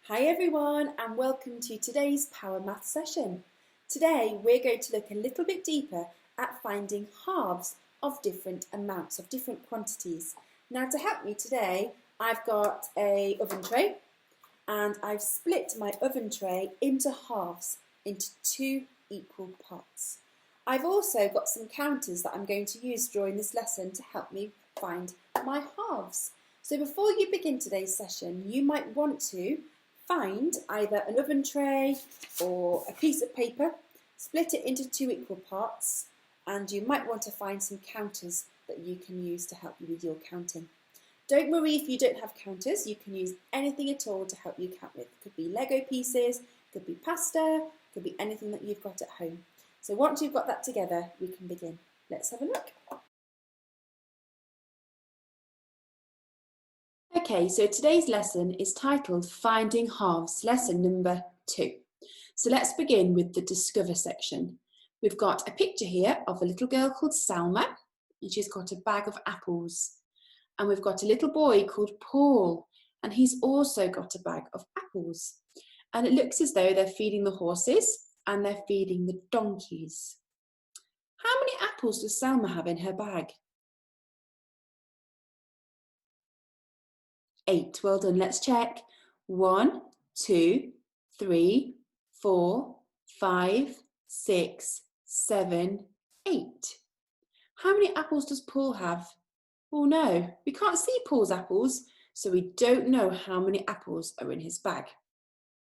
Hi everyone and welcome to today's Power Math session. Today we're going to look a little bit deeper at finding halves of different amounts, of different quantities. Now to help me today I've got an oven tray and I've split my oven tray into halves, into two equal parts. I've also got some counters that I'm going to use during this lesson to help me find my halves. So before you begin today's session you might want to find either an oven tray or a piece of paper, split it into two equal parts, and you might want to find some counters that you can use to help you with your counting. Don't worry if you don't have counters, you can use anything at all to help you count with. It could be Lego pieces, could be pasta, could be anything that you've got at home. So once you've got that together, we can begin. Let's have a look. Okay, so today's lesson is titled Finding Halves, lesson number 2. So let's begin with the Discover section. We've got a picture here of a little girl called Salma, and she's got a bag of apples. And we've got a little boy called Paul, and he's also got a bag of apples. And it looks as though they're feeding the horses and they're feeding the donkeys. How many apples does Salma have in her bag? 8. Well done. Let's check. 1, 2, 3, 4, 5, 6, 7, 8. How many apples does Paul have? Oh no, we can't see Paul's apples, so we don't know how many apples are in his bag.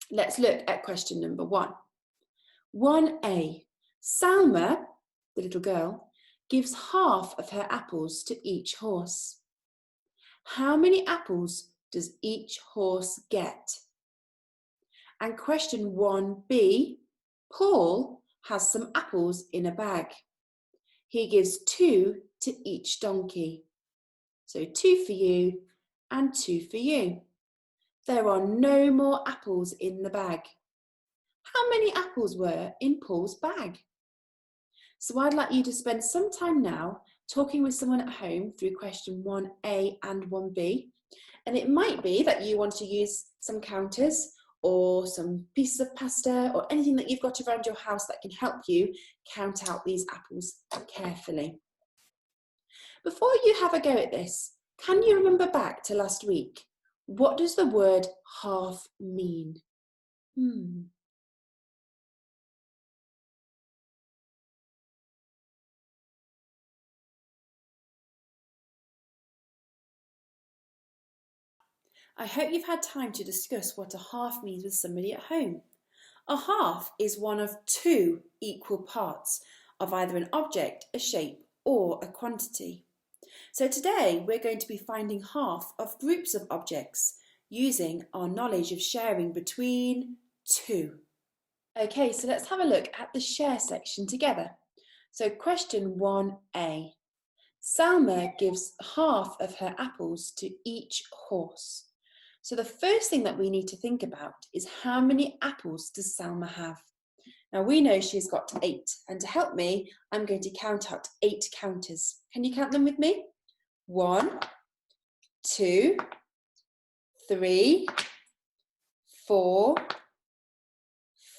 Let's look at question number 1. 1a. Salma, the little girl, gives half of her apples to each horse. How many apples does each horse get? And question 1b, Paul has some apples in a bag. He gives 2 to each donkey. So 2 for you and 2 for you. There are no more apples in the bag. How many apples were in Paul's bag? So I'd like you to spend some time now talking with someone at home through question 1a and 1b. And it might be that you want to use some counters or some pieces of pasta or anything that you've got around your house that can help you count out these apples carefully. Before you have a go at this, can you remember back to last week? What does the word half mean? I hope you've had time to discuss what a half means with somebody at home. A half is one of two equal parts of either an object, a shape, or a quantity. So today we're going to be finding half of groups of objects using our knowledge of sharing between two. Okay, so let's have a look at the share section together. So question 1a. Salma gives half of her apples to each horse. So the first thing that we need to think about is how many apples does Salma have? Now we know she's got 8, and to help me, I'm going to count out 8 counters. Can you count them with me? 1, 2, 3, 4,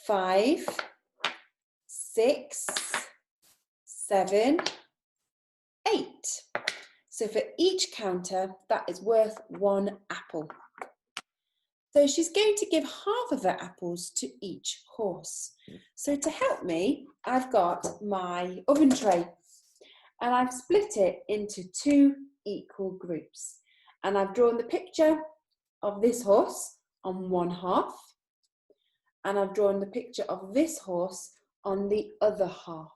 5, 6, 7, 8. So for each counter, that is worth 1 apple. So she's going to give half of her apples to each horse. So to help me, I've got my oven tray and I've split it into 2 equal groups. And I've drawn the picture of this horse on one half, and I've drawn the picture of this horse on the other half.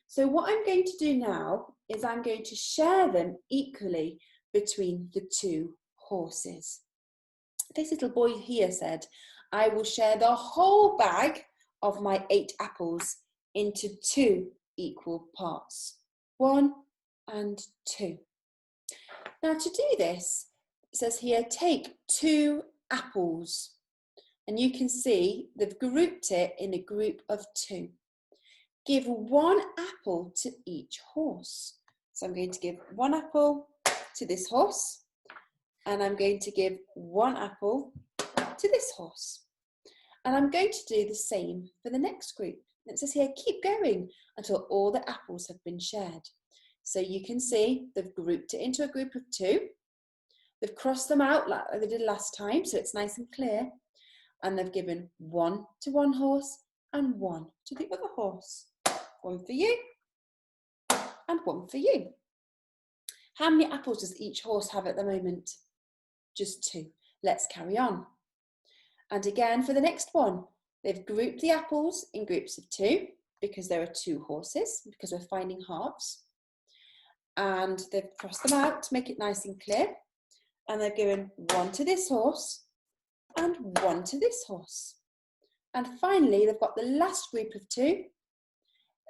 So what I'm going to do now is I'm going to share them equally between the 2 horses. This little boy here said, I will share the whole bag of my 8 apples into 2 equal parts. 1 and 2. Now to do this, it says here, take 2 apples. And you can see they've grouped it in a group of 2. Give 1 apple to each horse. So I'm going to give 1 apple to this horse, and I'm going to give 1 apple to this horse. And I'm going to do the same for the next group. It says here, keep going until all the apples have been shared. So you can see they've grouped it into a group of 2. They've crossed them out like they did last time, so it's nice and clear. And they've given 1 to one horse and 1 to the other horse. 1 for you and 1 for you. How many apples does each horse have at the moment? Just 2. Let's carry on. And again for the next one, they've grouped the apples in groups of 2 because there are 2 horses, because we're finding halves. And they've crossed them out to make it nice and clear. And they've given 1 to this horse and 1 to this horse. And finally, they've got the last group of 2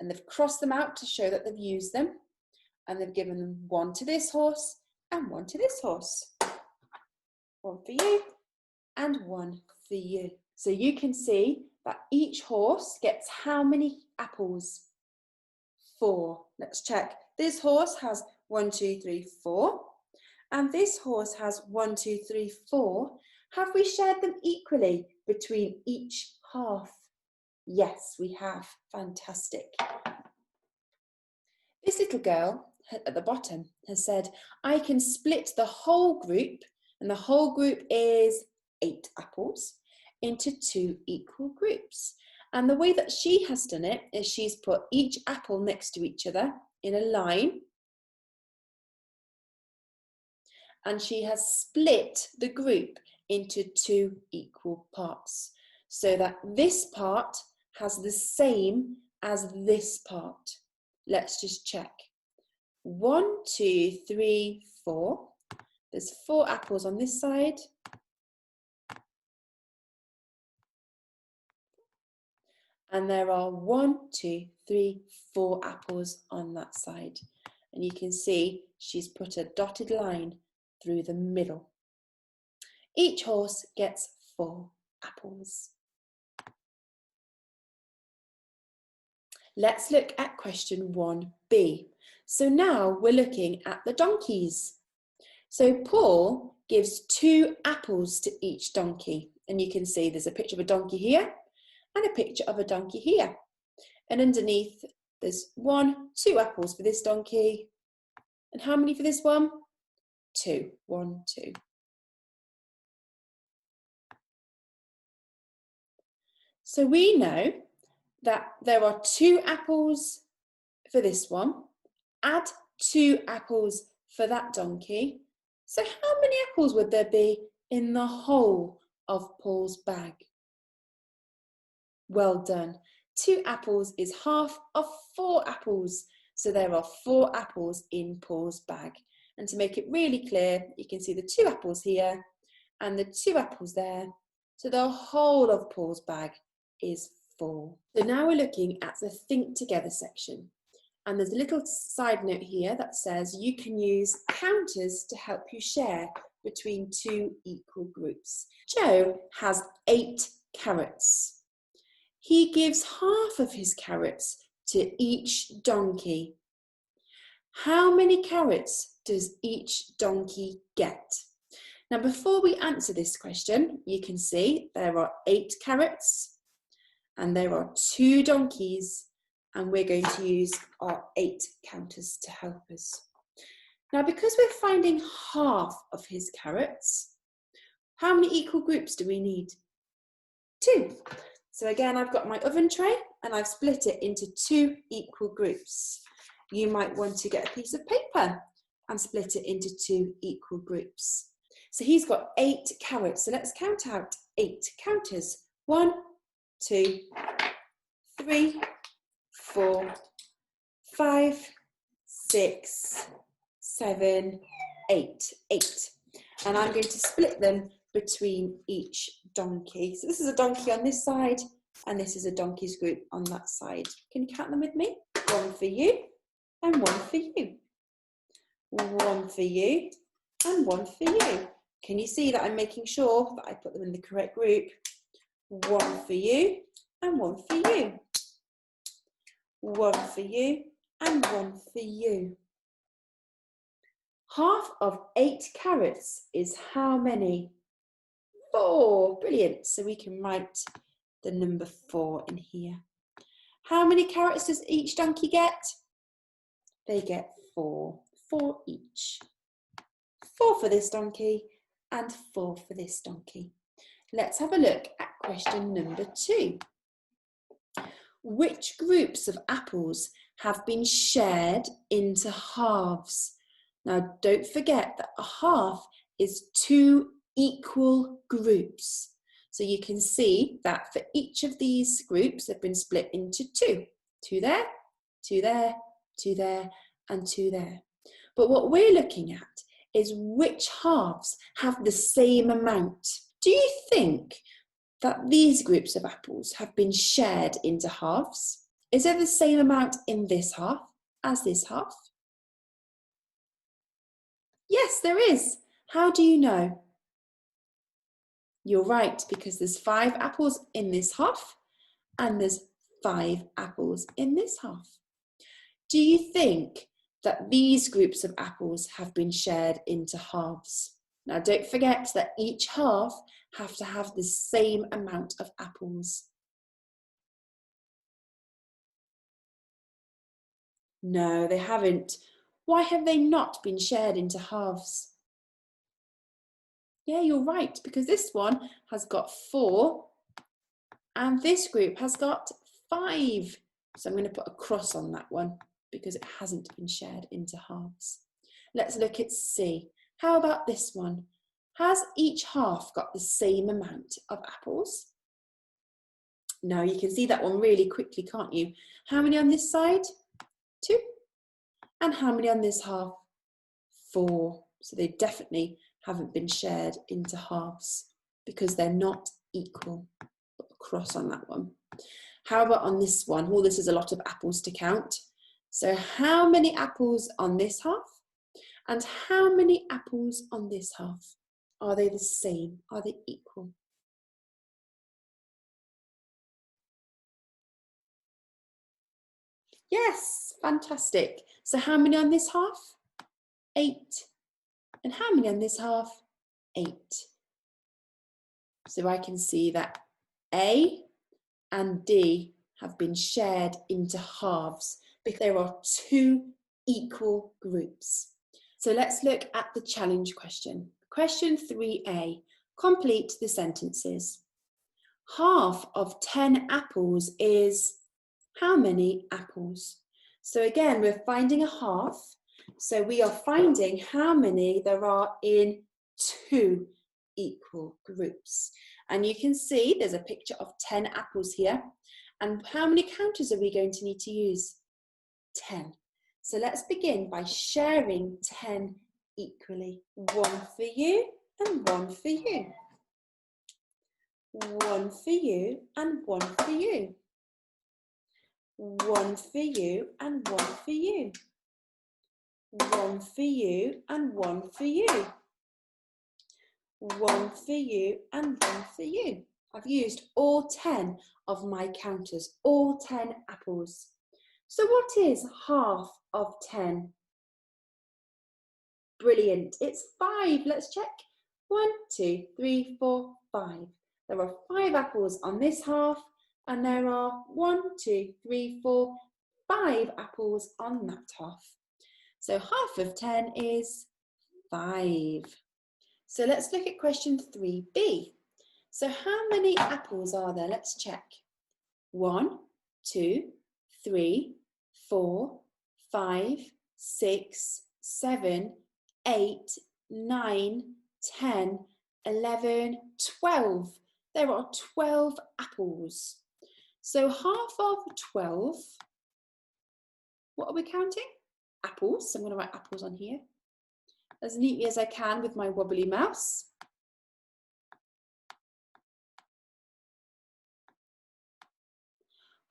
and they've crossed them out to show that they've used them. And they've given them 1 to this horse and 1 to this horse. 1 for you and 1 for you. So you can see that each horse gets how many apples? 4. Let's check. This horse has 1, 2, 3, 4. And this horse has 1, 2, 3, 4. Have we shared them equally between each half? Yes, we have. Fantastic. This little girl at the bottom has said, I can split the whole group, and the whole group is 8 apples, into 2 equal groups. And the way that she has done it is she's put each apple next to each other in a line. And she has split the group into 2 equal parts, so that this part has the same as this part. Let's just check. 1, 2, 3, 4. There's 4 apples on this side. And there are 1, 2, 3, 4 apples on that side. And you can see she's put a dotted line through the middle. Each horse gets 4 apples. Let's look at question 1b. So now we're looking at the donkeys. So Paul gives 2 apples to each donkey. And you can see there's a picture of a donkey here and a picture of a donkey here. And underneath there's 1, 2 apples for this donkey. And how many for this one? 2. 1, 2. So we know that there are 2 apples for this one. Add 2 apples for that donkey. So how many apples would there be in the whole of Paul's bag? Well done. 2 apples is half of 4 apples. So there are 4 apples in Paul's bag. And to make it really clear, you can see the 2 apples here and the 2 apples there. So the whole of Paul's bag is full. So now we're looking at the think together section. And there's a little side note here that says you can use counters to help you share between 2 equal groups. Joe has 8 carrots. He gives half of his carrots to each donkey. How many carrots does each donkey get? Now, before we answer this question, you can see there are 8 carrots and there are 2 donkeys, and we're going to use our 8 counters to help us. Now, because we're finding half of his carrots, how many equal groups do we need? 2. So again, I've got my oven tray and I've split it into 2 equal groups. You might want to get a piece of paper and split it into 2 equal groups. So he's got 8 carrots. So let's count out 8 counters. 1, 2, 3, 4, 5, 6, 7, 8. 8. And I'm going to split them between each donkey. So this is a donkey on this side and this is a donkey's group on that side. Can you count them with me? 1 for you and 1 for you. 1 for you and 1 for you. Can you see that I'm making sure that I put them in the correct group? 1 for you and 1 for you. 1 for you and 1 for you. Half of 8 carrots is how many? 4. Brilliant. So we can write the number 4 in here. How many carrots does each donkey get? They get 4. 4 each. 4 for this donkey and 4 for this donkey. Let's have a look at question number 2. Which groups of apples have been shared into halves? Now, don't forget that a half is 2 equal groups. So you can see that for each of these groups, they've been split into 2. 2 there, 2 there, 2 there, and 2 there. But what we're looking at is which halves have the same amount. Do you think that these groups of apples have been shared into halves? Is there the same amount in this half as this half? Yes, there is. How do you know? You're right, because there's 5 apples in this half and there's 5 apples in this half. Do you think that these groups of apples have been shared into halves? Now, don't forget that each half have to have the same amount of apples. No, they haven't. Why have they not been shared into halves? Yeah, you're right, because this one has got 4 and this group has got 5. So I'm going to put a cross on that one because it hasn't been shared into halves. Let's look at C. How about this one? Has each half got the same amount of apples? No, you can see that one really quickly, can't you? How many on this side? 2. And how many on this half? 4. So they definitely haven't been shared into halves because they're not equal. Put a cross on that one. How about on this one? Well, this is a lot of apples to count. So how many apples on this half? And how many apples on this half? Are they the same? Are they equal? Yes, fantastic. So how many on this half? 8. And how many on this half? 8. So I can see that A and D have been shared into halves because there are 2 equal groups. So let's look at the challenge question. Question 3A, complete the sentences. Half of 10 apples is how many apples? So again, we're finding a half. So we are finding how many there are in 2 equal groups. And you can see there's a picture of 10 apples here. And how many counters are we going to need to use? 10. So let's begin by sharing 10 equally. 1 for you and 1 for you. 1 for you and 1 for you. 1 for you and 1 for you. 1 for you and 1 for you. 1 for you and 1 for you. I've used all 10 of my counters, all 10 apples. So what is half of 10? Brilliant, it's 5. Let's check. 1, 2, 3, 4, 5. There are 5 apples on this half, and there are 1, 2, 3, 4, 5 apples on that half. So half of 10 is 5. So let's look at question 3B. So how many apples are there? Let's check. 1, 2, 3, 4, 5, 6, 7, 8, 9, 10, 11, 12. There are 12 apples. So half of 12, what are we counting? Apples. So I'm going to write apples on here as neatly as I can with my wobbly mouse.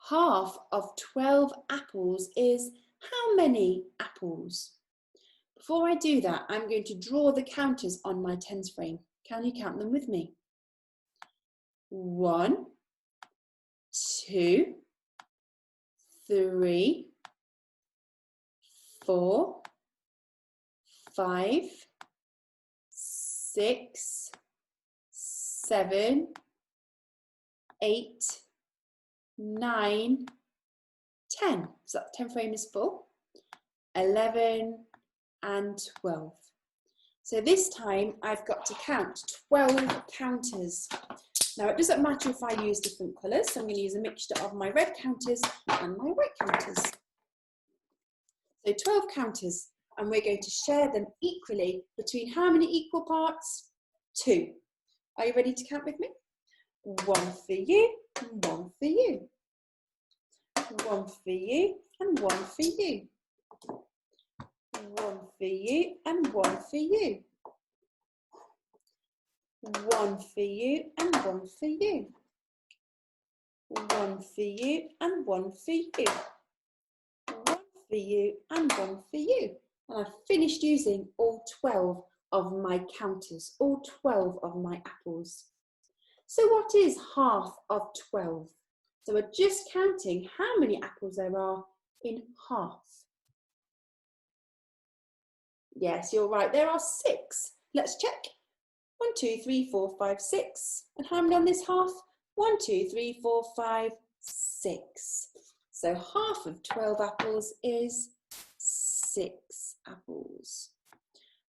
Half of 12 apples is how many apples? Before I do that, I'm going to draw the counters on my tens frame. Can you count them with me? 1, 2, 3, 4, 5, 6, 7, 8, 9, 10. So that 10 frame is full. 11 and 12. So this time I've got to count 12 counters. Now it doesn't matter if I use different colours, so I'm going to use a mixture of my red counters and my white counters. So 12 counters, and we're going to share them equally between how many equal parts? 2. Are you ready to count with me? 1 for you, and 1 for you. 1 for you, and 1 for you. 1 for you, and 1 for you. 1 for you, and 1 for you. 1 for you, and 1 for you. 1 for you, and 1 for you. And I've finished using all 12 of my counters, all 12 of my apples. So what is half of 12? So we're just counting how many apples there are in half. Yes, you're right, there are 6. Let's check. 1, 2, 3, 4, 5, 6. And how many on this half? 1, 2, 3, 4, 5, 6. So half of 12 apples is 6 apples.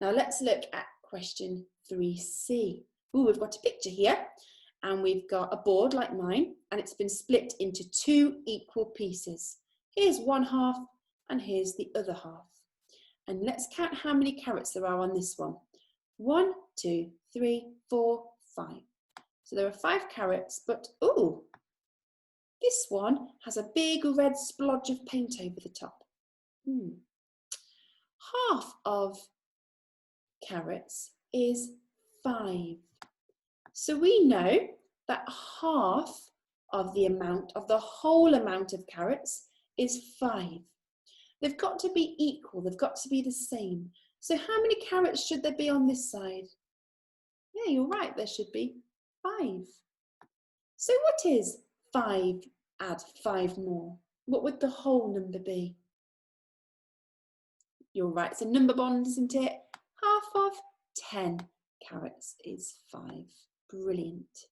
Now let's look at question 3C. Ooh, we've got a picture here, and we've got a board like mine, and it's been split into 2 equal pieces. Here's one half, and here's the other half. And let's count how many carrots there are on this one. 1, 2, 3, 4, 5. So there are 5 carrots, but ooh, this one has a big red splodge of paint over the top. Half of carrots is 5. So we know that half of the amount of the whole amount of carrots is 5. They've got to be equal, they've got to be the same. So how many carrots should there be on this side? Yeah, you're right, there should be 5. So what is 5 add 5 more? What would the whole number be? You're right, it's a number bond, isn't it? Half of 10 carrots is 5. Brilliant.